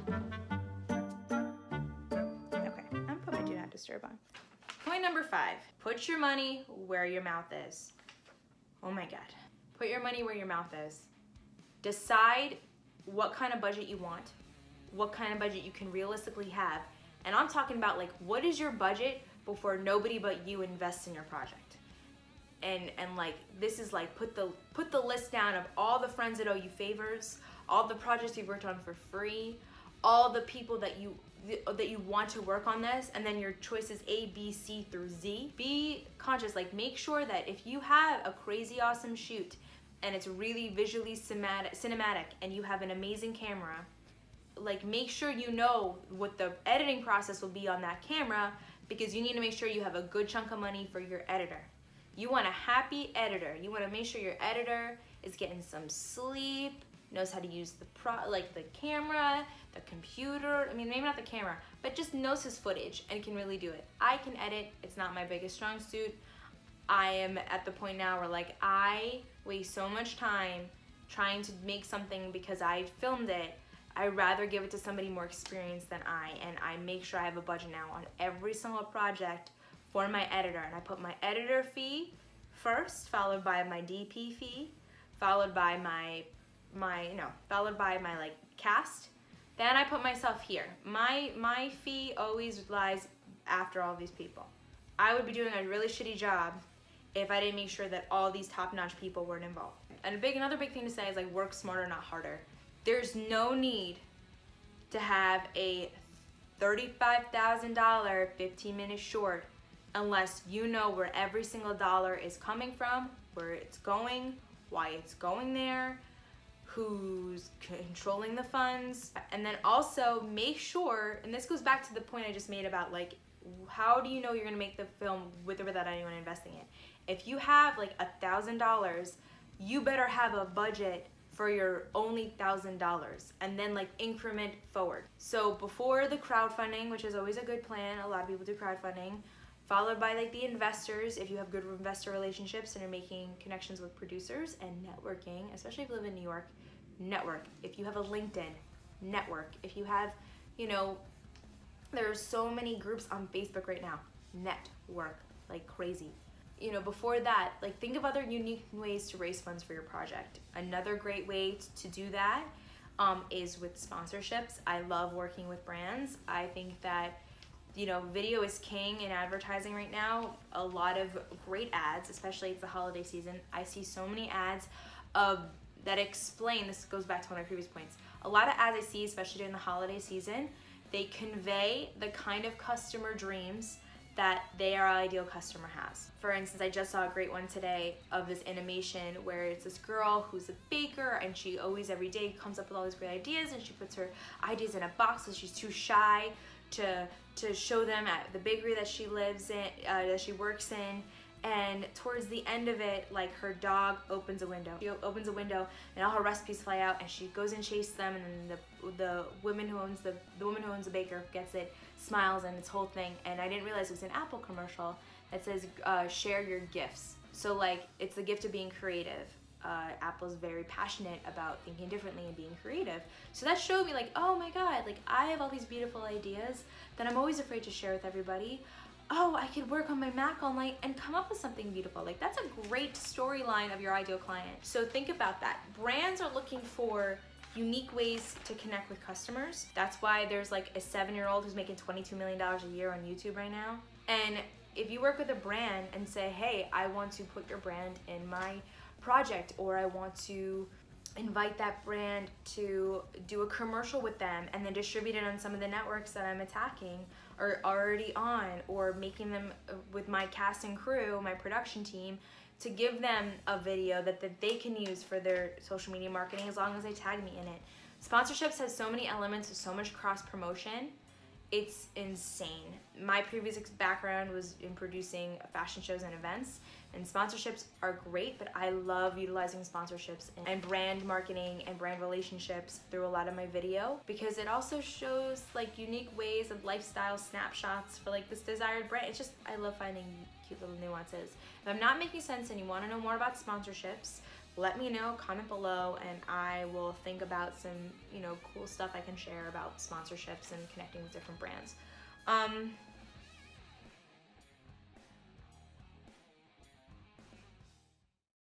Okay, I'm gonna put my do not disturb on. Point number 5, put your money where your mouth is. Oh my God. Put your money where your mouth is. Decide what kind of budget you want, what kind of budget you can realistically have. And I'm talking about like, what is your budget before nobody but you invests in your project? And like, this is like, put the list down of all the friends that owe you favors, all the projects you've worked on for free, all the people that you want to work on this, and then your choices A, B, C through Z. Be conscious, like make sure that if you have a crazy awesome shoot and it's really visually cinematic and you have an amazing camera, like make sure you know what the editing process will be on that camera, because you need to make sure you have a good chunk of money for your editor. You want a happy editor. You want to make sure your editor is getting some sleep, knows how to use the camera, the computer. I mean, maybe not the camera, but just knows his footage and can really do it. I can edit. It's not my biggest strong suit. I am at the point now where like I waste so much time trying to make something because I filmed it. I'd rather give it to somebody more experienced than I, and I make sure I have a budget now on every single project for my editor, and I put my editor fee first, followed by my DP fee, followed by my like cast. Then I put myself here. My fee always lies after all these people. I would be doing a really shitty job if I didn't make sure that all these top-notch people weren't involved. And another big thing to say is like, work smarter, not harder. There's no need to have a $35,000 15-minute short unless you know where every single dollar is coming from, where it's going, why it's going there, who's controlling the funds. And then also make sure, and this goes back to the point I just made about like, how do you know you're gonna make the film with or without anyone investing in? If you have like $1,000, you better have a budget for your only $1,000 and then like increment forward. So before the crowdfunding, which is always a good plan, a lot of people do crowdfunding, followed by like the investors, if you have good investor relationships and are making connections with producers, and networking, especially if you live in New York, network. If you have a LinkedIn, network. If you have, you know, there are so many groups on Facebook right now, network like crazy. You know, before that, like think of other unique ways to raise funds for your project. Another great way to do that is with sponsorships. I love working with brands. I think that, you know, video is king in advertising right now. A lot of great ads, especially it's the holiday season. I see so many ads that explain, this goes back to one of my previous points. A lot of ads I see, especially during the holiday season, they convey the kind of customer dreams that their ideal customer has. For instance, I just saw a great one today of this animation where it's this girl who's a baker, and she always every day comes up with all these great ideas, and she puts her ideas in a box because she's too shy to show them at the bakery that she lives in, that she works in. And towards the end of it, like her dog opens a window. She opens a window and all her recipes fly out, and she goes and chases them, and then the woman who owns the woman who owns the baker gets it, smiles, and this whole thing. And I didn't realize it was an Apple commercial that says share your gifts. So like, it's the gift of being creative. Apple's very passionate about thinking differently and being creative. So that showed me like, oh my God, like I have all these beautiful ideas that I'm always afraid to share with everybody. Oh, I could work on my Mac all night and come up with something beautiful. Like that's a great storyline of your ideal client. So think about that. Brands are looking for unique ways to connect with customers. That's why there's like a 7-year-old who's making $22 million a year on YouTube right now. And if you work with a brand and say, hey, I want to put your brand in my project, or I want to invite that brand to do a commercial with them and then distribute it on some of the networks that I'm attacking or already on, or making them with my cast and crew, my production team, to give them a video that they can use for their social media marketing as long as they tag me in it. Sponsorships has so many elements with so much cross promotion. It's insane. My previous background was in producing fashion shows and events, and sponsorships are great, but I love utilizing sponsorships and brand marketing and brand relationships through a lot of my video, because it also shows like unique ways of lifestyle snapshots for like this desired brand. It's just, I love finding cute little nuances. If I'm not making sense and you want to know more about sponsorships, let me know, comment below, and I will think about some, you know, cool stuff I can share about sponsorships and connecting with different brands.